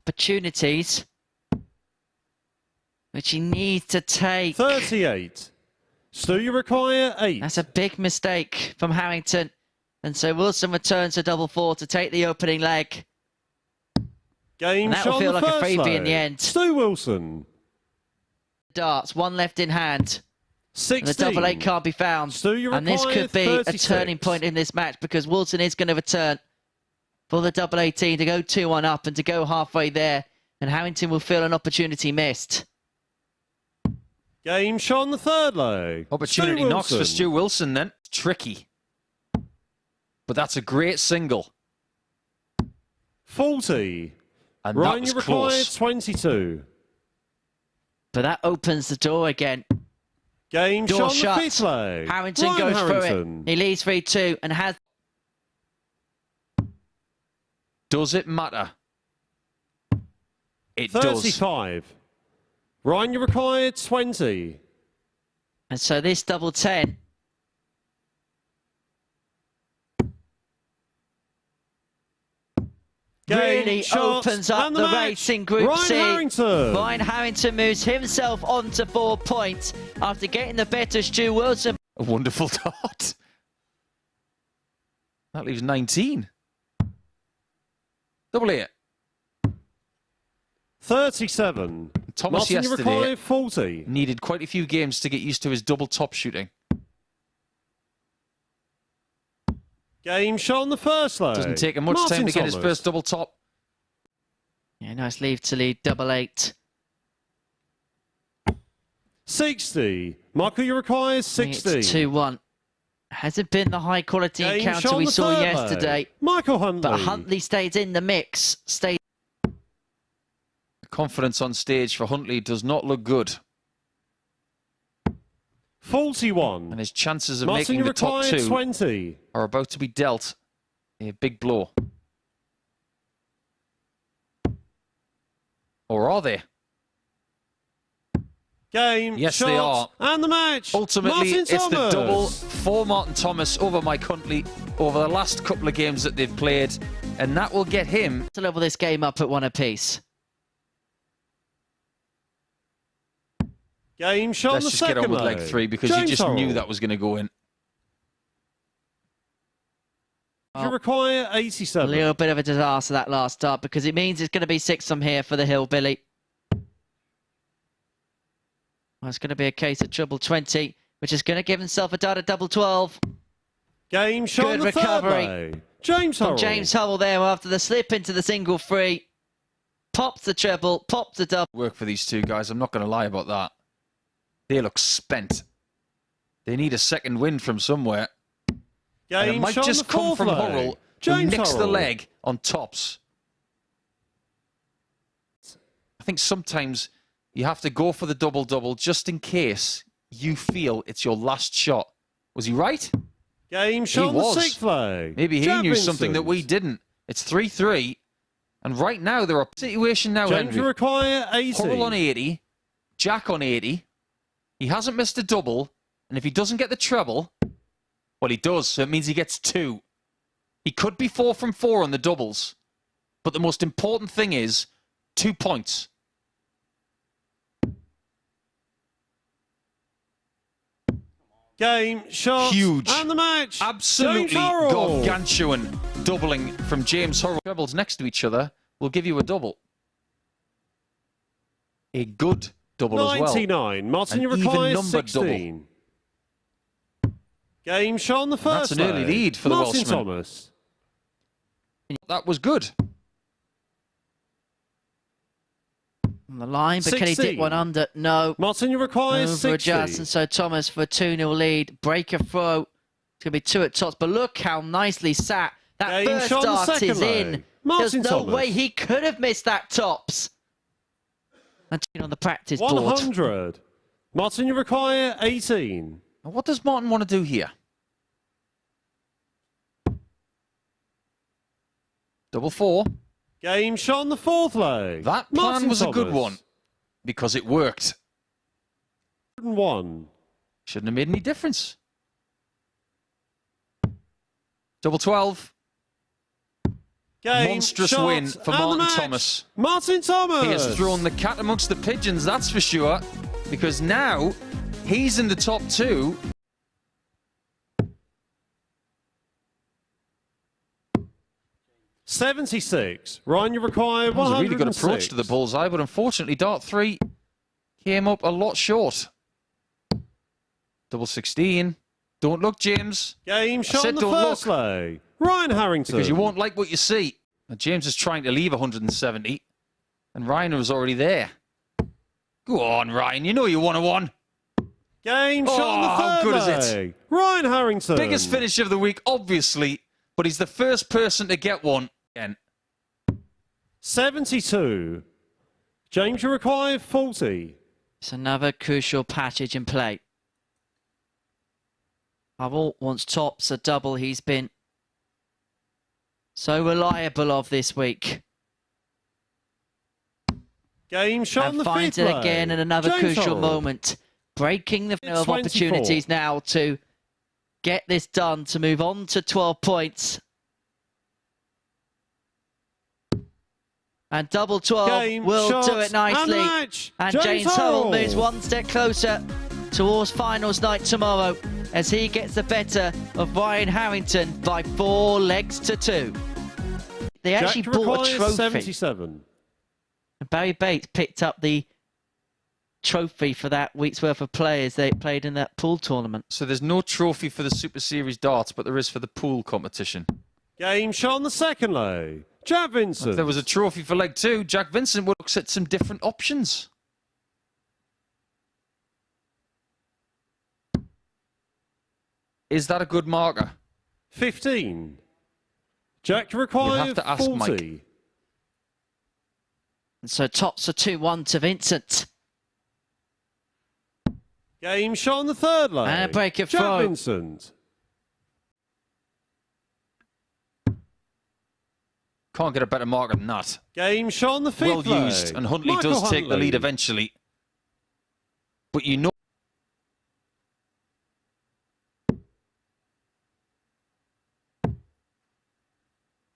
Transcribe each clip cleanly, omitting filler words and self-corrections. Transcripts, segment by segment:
opportunities, which he needs to take. 38. Stu, you require 8. That's a big mistake from Harrington. And so Wilson returns to double 4 to take the opening leg. Game And that shot will feel on the like a first freebie leg. in the end. Stu Wilson. Darts, one left in hand. 16. The double 8 can't be found. Stu, you And this require could be 36. a turning point in this match because Wilson is going to return for the double 18 to go 2-1 up and to go halfway there. And Harrington will feel an opportunity missed. Game shot on the third leg. Opportunity Stu knocks for Wilson. Stu Wilson then. Tricky. But that's a great single. 40. And Ryan, that was you require close. 22. But that opens the door again. Game Door shot on shut. the fifth leg. Harrington Ryan goes Harrington. through it. He leads 3-2 and has... Does it matter? It does. 35. Ryan, you require 20. And so this double 10... really shot, opens up and the match. race in Group Ryan C. Harrington. Ryan Harrington moves himself on to 4 points after getting the better Stu Wilson. A wonderful dot. That leaves 19. Double 8. 37. Thomas Martin, you yesterday require 40. needed quite a few games to get used to his double top shooting. Game shot on the first leg. Doesn't take him much Martin time to get his Thomas. first double top. Yeah, nice leave to lead double 8. 60. Michael, you require 60. It's 2-1. Hasn't been the high quality Game encounter shot on we the saw third yesterday. leg. Michael Huntley. But Huntley stayed in the mix. Stayed. Confidence on stage for Huntley does not look good. 41. And his chances of Martin, making you the top require 2 20. are about to be dealt a big blow. Or are they? Game Yes, shot, they are. and the match. Ultimately, Martin it's the Thomas. double for Martin Thomas over Mike Huntley over the last couple of games that they've played. And that will get him To level this game up at 1 apiece. Game shot on Let's the just get second on with leg leg. 3 because James you just knew Harrell. that was going to go in. You require A 87. little bit of a disaster that last start because it means it's going to be 6 from here for the Hillbilly. Well, it's going to be a case of treble 20, which is going to give himself a dart at double 12. Game shot Good on the recovery third leg. James From Harrell. James Howell there after the slip into the single free. Pops the treble, pops the double. Work for these two guys. I'm not going to lie about that. They look spent. They need a second win from somewhere. And it Game might shot on just the come fourth from leg. Hurrell, who James nicks the Hurrell. leg on tops. I think sometimes you have to go for the double-double just in case you feel it's your last shot. Was he right? Game shot on was. the sixth leg. Maybe he Jack knew something that we Vincent. didn't. It's 3-3. And right now, there are situation now, James, you Henry. require 80. Hurrell on 80. Jack on 80. He hasn't missed a double. And if he doesn't get the treble, well, he does. So it means he gets 2. He could be 4 from 4 on the doubles. But the most important thing is 2 points. Game shot. Huge. And the match. Absolutely James Hurrell. gargantuan doubling from James Hurrell. Trebles next to each other will give you a double. A good double as well. 99. Martin, An you require even-numbered 16. Game shot on the first That's an early leg. lead for the Martin Welshman. Thomas. That was good. On the line, but can he 16. dip one under? No. Martin, you require Over 60. adjust, and so Thomas for a 2-0 lead. Breaker throw. It's going to be 2 at tops, but look how nicely sat. That Game first shot on the dart second is leg. in. Martin There's no Thomas. way he could have missed that tops. And on the practice board. 100. Martin, you require 18. Now, what does Martin want to do here? Double 4. Game shot on the fourth leg. That plan Martin was a good Thomas. one because it worked. 101. Shouldn't have made any difference. Double 12. Game, monstrous shot, win for and the Martin match. Thomas. Martin Thomas. He has thrown the cat amongst the pigeons, that's for sure. Because now he's in the top two. $76. Ryan, you require 106. That was a really good approach to the bullseye, but unfortunately, dart 3 came up a lot short. Double 16. Don't look, James. Game shot said on the don't first look. lay. Ryan Harrington. Because you won't like what you see. Now, James is trying to leave 170, and Ryan was already there. Go on, Ryan. You know you won a one. Game shot on the how third good is lay. it? Ryan Harrington. Biggest finish of the week, obviously, but he's the first person to get one. Again. 72. James, you require 40. It's another crucial passage in play. Hubble wants tops a double he's been so reliable of this week. Game shot on And the finds fifth it lay. again in another James crucial Harrell. moment. Breaking the flow of 24. opportunities now to get this done, to move on to 12 points. And double 12 Game, will shot, do it nicely. And, match. And James James Harrell Harrell. moves one step closer towards finals night tomorrow as he gets the better of Ryan Harrington by 4 legs to 2. They actually Jack bought a requires trophy. 77. And Barry Bates picked up the trophy for that week's worth of players they played in that pool tournament. So there's no trophy for the Super Series darts, but there is for the pool competition. Game shot on the second lay. Jack Vincent. If there was a trophy for leg 2, Jack Vincent would look at some different options. Is that a good marker? 15. Jack requires You'd have to ask 40. Mike. And so tops are 2-1 to Vincent. Game shot on the third lay. And a break of Jack throw. Vincent. Can't get a better marker than that. Game shot on the fifth Well lay. used, and Huntley Michael does take the Huntley. lead eventually. But you know...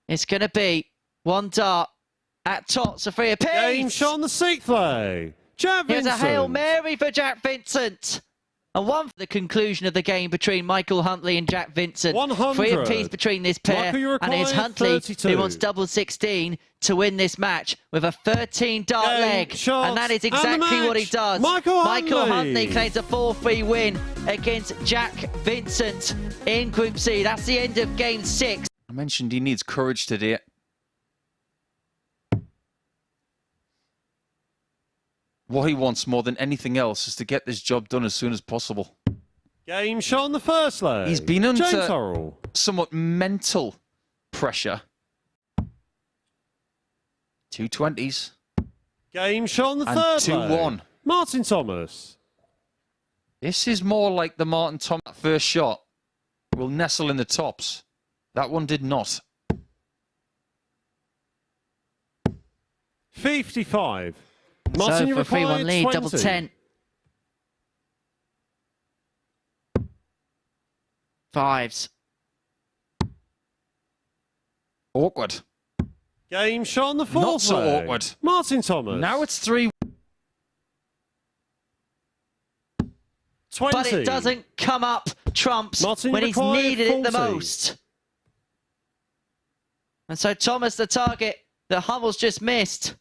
It's going to be one dart at tots, a free apiece. Game shot on the sixth lay. Jack Here's Vincent. a Hail Mary for Jack Vincent. And one for the conclusion of the game between Michael Huntley and Jack Vincent. 100. Free apiece between this pair. Michael, you And it's require Huntley 32. who wants double 16 to win this match with a 13 dart Game, leg. shot, And that is and the exactly what he match. does. Michael Huntley. claims a 4-3 win against Jack Vincent in Group C. That's the end of Game 6. I mentioned he needs courage today. What he wants more than anything else is to get this job done as soon as possible. Game shot on the first lay. He's been under James Harrell. somewhat mental pressure. 220s. Game shot on the And third 2-1. lay. Martin Thomas. This is more like the Martin Thomas first shot. Will nestle in the tops. That one did not. 55. Martin, So you for a require 3-1 lead, 20. double 10. 5s. Awkward. Game shot on the fourth Not so lay. awkward. Martin Thomas. Now it's 3. 20. But it doesn't come up trumps Martin, when you he's require needed it the 40. most. And so Thomas, the target that Hubble's just missed.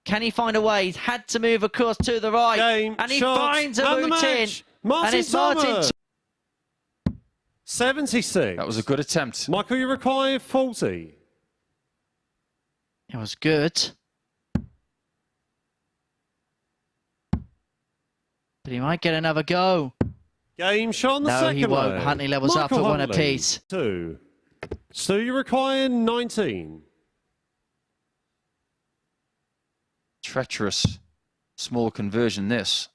Can he find a way? He's had to move across to the right. Game, and he shot, finds a and the route in. match. Martin And it's Thomas. Martin. 76. That was a good attempt. Michael, you require 40. It was good. But he might get another go. Game shot on the No, second he won't. lay. Huntley levels up Michael at 1 Huntley. apiece. 2. So you require 19. Treacherous. Small conversion, this.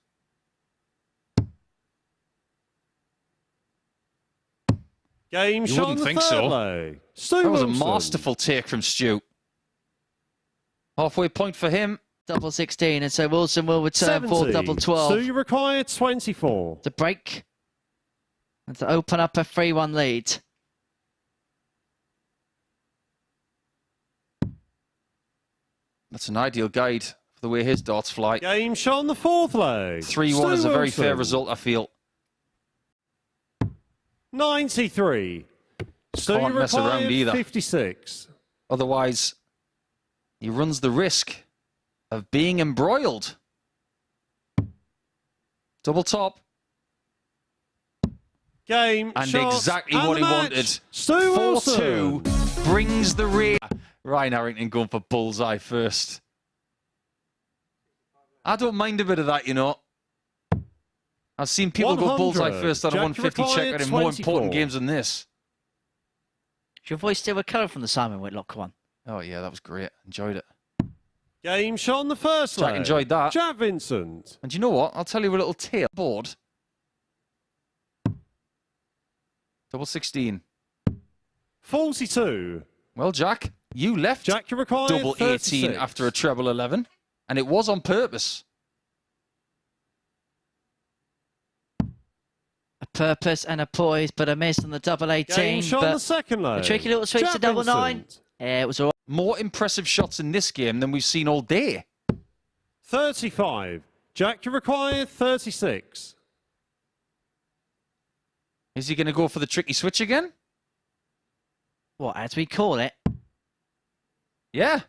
Game You shot on wouldn't the think third so. lay. Stu That was a Wilson. masterful take from Stu. Halfway point for him. Double 16. And so Wilson will return 70. for double 12. So you require 24. To break. And to open up a 3-1 lead. That's an ideal guide for the way his darts fly. Game shot on the fourth leg. 3-1 is a very fair result, I feel. 93. Stu Can't mess around required either. 56. Otherwise, he runs the risk of being embroiled. Double top. Game And shot exactly and what the he match. wanted. Stu 4-2 Wilson. brings the rear. Ryan Arrington going for bullseye first. I don't mind a bit of that, you know. I've seen people go 100. bullseye first on a Jack 150 required checker in more 24. important games than this. Is your voice still recovering from the Simon Whitlock one? Oh, yeah, that was great. Enjoyed it. Game shot on the first Jack leg. enjoyed that. Jack Vincent. And you know what? I'll tell you a little tail board. Double 16. 42. Well, Jack, you left Jack required double 18 36. after a treble 11, and it was on purpose. A purpose and a poise, but a miss on the double 18. Game shot on the But second leg. a tricky little switch Jack to double 9. Vincent. Yeah, it was all right. More impressive shots in this game than we've seen all day. 35. Jack required 36. Is he going to go for the tricky switch again? What, as we call it? Yeah.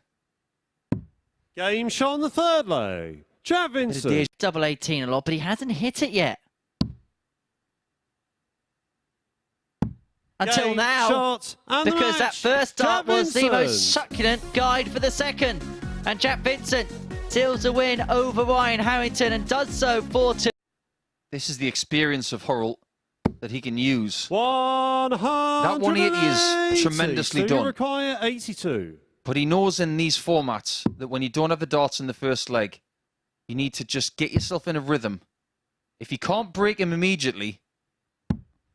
Game shot on the third leg. Jack Vincent. Double 18 a lot, but he hasn't hit it yet. Until Game now, shot and the because that match. first dart Jack was the most Vincent. succulent guide for the second. And Jack Vincent seals the win over Ryan Harrington and does so 4-2. This is the experience of Hurrell that he can use. 180. That 180 is tremendously So done. you require 82. But he knows in these formats that when you don't have the darts in the first leg, you need to just get yourself in a rhythm. If you can't break him immediately,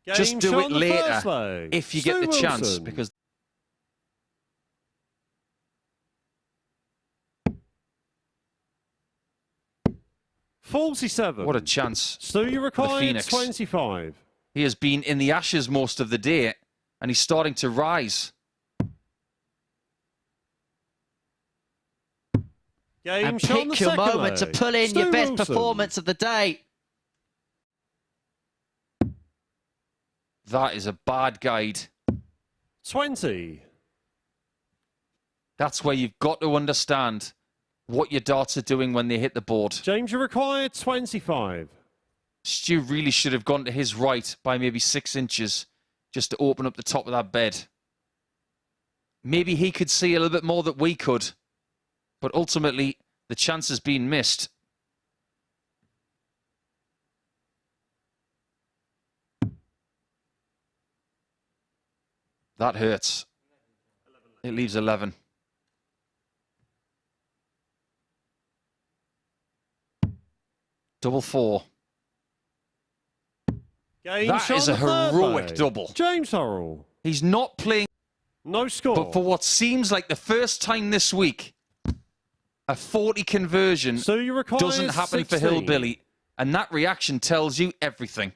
just Game do shot it on the first later leg. if you Stu get the chance. Wilson. Because 47. what a chance. Stu, you require Phoenix. 25. He has been in the ashes most of the day, and he's starting to rise. Game And shot on the pick your second moment to leg. pull in Stu your best Wilson. performance of the day. That is a bad guide. 20. That's where you've got to understand what your darts are doing when they hit the board. James, you require 25. Stu really should have gone to his right by maybe 6 inches just to open up the top of that bed. Maybe he could see a little bit more that we could, but ultimately the chance has been missed. That hurts. It leaves 11. Double 4. Game That shot is on a the third heroic leg. double. James Hurrell. He's not playing, No score. but for what seems like the first time this week, a 40 conversion So you require doesn't happen 16. for Hillbilly, and that reaction tells you everything.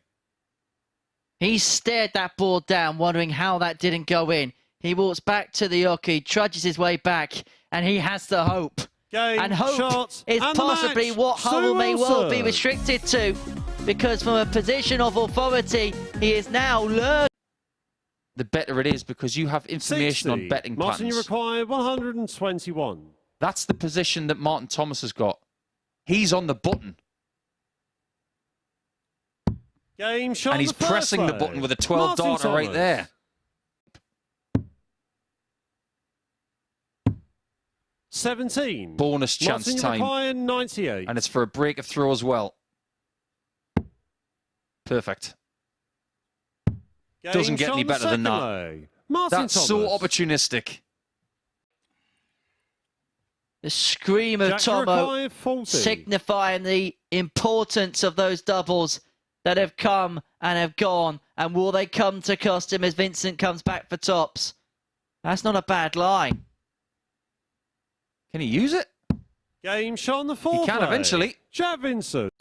He stared that board down, wondering how that didn't go in. He walks back to the hockey, trudges his way back, and he has the hope. Game And hope shot is and the possibly match. what Stu Hurrell may well be Wilson. restricted to, because from a position of authority, he is now learned. The better it is because you have information 60. on betting Martin, you patterns. require 121. That's the position that Martin Thomas has got. He's on the button, Game shot and he's on the first pressing the leg. button with a 12 Martin darter right Thomas. there. 17. Bonus chance Martin, you time, require 98. and it's for a break of throw as well. Perfect. Game doesn't get shot any on the better than second that. leg. Martin That's Thomas. so opportunistic. The scream of Jack, you Tomo require 40. signifying the importance of those doubles that have come and have gone. And will they come to cost him as Vincent comes back for tops? That's not a bad line. Can he use it? Game shot on the fourth He can leg. eventually. Jack Vincent.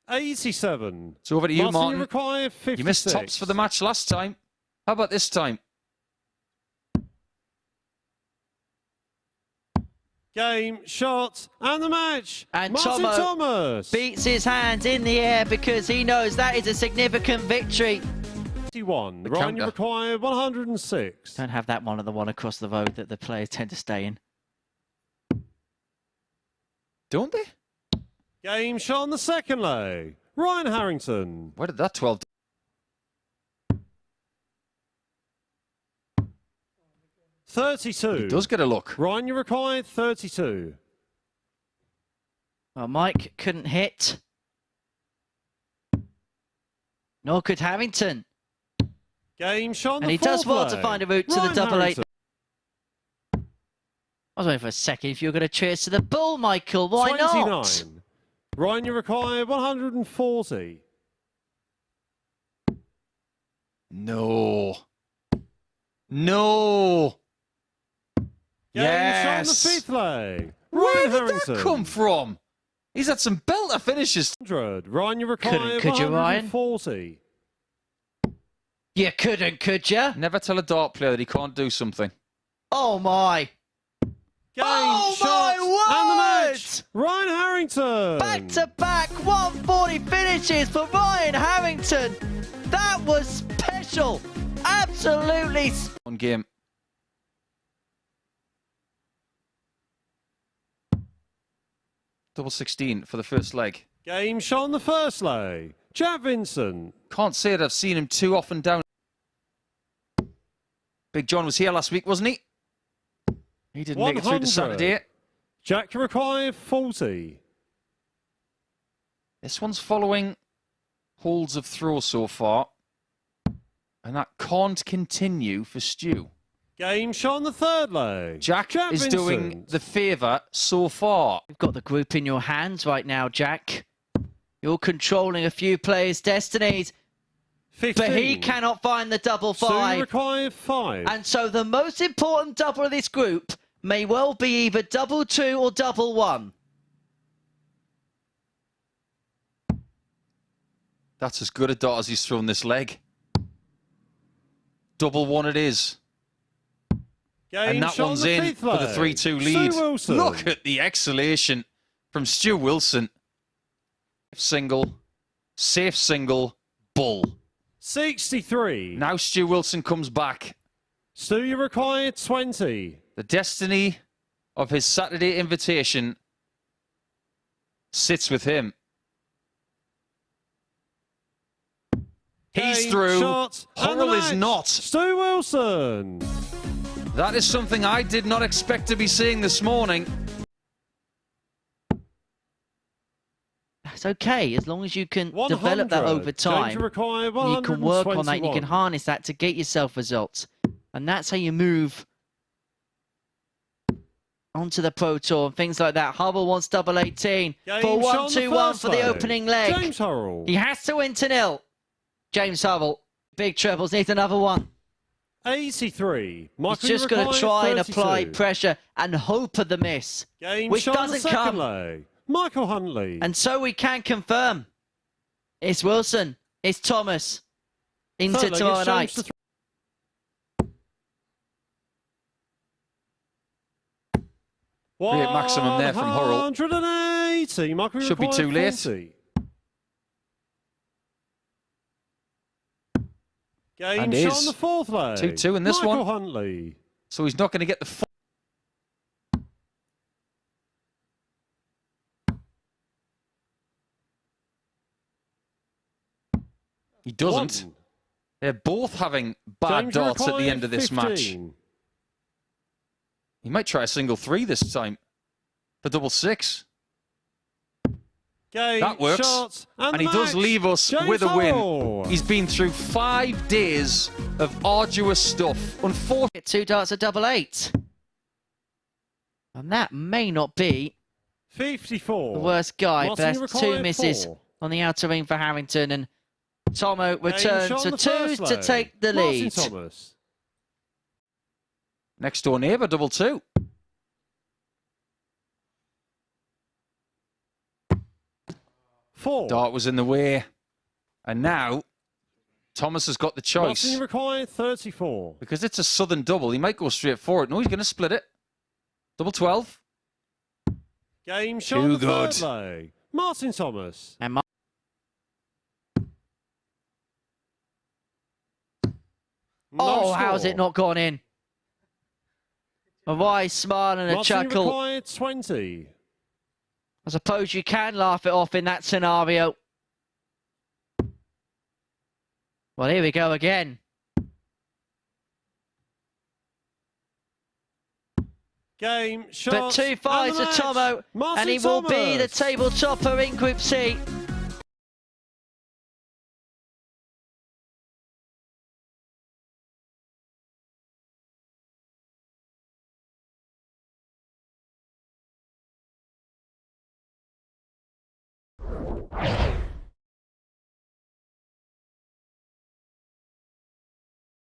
87. It's over to you, Martin, Martin. you require 56. You missed tops for the match last time. How about this time? Game, shot, and the match. And Martin Tomo Thomas beats his hands in the air because he knows that is a significant victory. 51. The Ryan, you counter. require 106. Don't have that one of the one across the road that the players tend to stay in. Don't they? Game, shot on the second leg. Ryan Harrington. Where did that 12? 32. He does get a look. Ryan, you require 32. Well, Mike couldn't hit. Nor could Harrington. Game, shot on And the he does fourth well leg. to find a route to the Ryan double eight. Harrington. I was waiting for a second if you were going to cheers to the bull, Michael. Why 29. not? Ryan, you require 140. No. No. Game, shot on the Yes. fifth leg. Where Ryan did Harrington. that come from? He's had some belter finishes. 100. Ryan, you require Could you, Ryan? 140. You couldn't, could you? Never tell a dart player that he can't do something. Oh, my. Game, Oh, shot, my and the word! match. Ryan Harrington. Back-to-back 140 finishes for Ryan Harrington. That was special. Absolutely. One game. Double 16 for the first leg. Game, shot on the first leg. Vincent. Can't say that I've seen him too often down. Big John was here last week, wasn't he? He didn't make it through to 100. Saturday. Jack, you require 40. This one's following holds of throw so far. And that can't continue for Stu. Game, shot on the third leg. Jack is Vincent. doing the favour so far. You've got the group in your hands right now, Jack. You're controlling a few players' destinies, 15. but he cannot find the double So you five. require 5. And so the most important double of this group may well be either double 2 or double 1. That's as good a dart as he's thrown this leg. Double 1 it is. Game, And that shot on one's the in fifth for the leg. 3-2 lead. Stu Wilson. Look at the exhalation from Stu Wilson. Single, safe single, bull. 63. Now Stu Wilson comes back. Stu, you require 20. The destiny of his Saturday invitation sits with him. He's Game, through. shot, and the Hurl is match. not. Stu Wilson. That is something I did not expect to be seeing this morning. It's okay, as long as you can 100. develop that over James, time. you require You can work on that, you 121. can harness that to get yourself results. And that's how you move onto the Pro Tour and things like that. Hubble wants double 18 Game, for shot on the 1-2-1 first for the leg. opening leg. James Hurrell. He has to win to nil. James Hubble, big trebles, needs another one. 83. Michael, He's just you going to require try and 32. apply pressure and hope of the miss, Game, which shot on the doesn't second come. leg. Michael Huntley. And so we can confirm it's Wilson, it's Thomas into Third leg, tomorrow it's night. James to Great maximum there from Hurrell. 180. Michael, you Should be require too late. 40. Game, And shot is. on the fourth leg. 2-2 in this Michael one. Huntley. So he's not going to get the full. He doesn't. One. They're both having bad James, you darts at the require end of this match. 15. He might try a single 3 this time for double 6. Game, That works. shot, And the he does match. leave us James with a win. Hurrell. He's been through 5 days of arduous stuff. Unfortunately, Get 2 darts at double 8. And that may not be 54. the worst guy, Martin, but you that's require 2 misses 4. on the outer ring for Harrington. And Tomo Game, returns shot to on the 2 first to leg. take the Martin lead. Thomas. next door neighbour, double 2. 4. Dart was in the way. And now, Thomas has got the choice. Martin, you require 34. Because it's a southern double, he might go straight for it. No, he's going to split it. Double 12. Game shot Too on the good. third leg. Martin Thomas. And No how's score. it not gone in? A wise smile and a Martin chuckle. required 20. I suppose you can laugh it off in that scenario. Well, here we go again. Game shot. But 2 and fives the to match. Tomo, Martin and he will be the Thomas. table topper in Group C.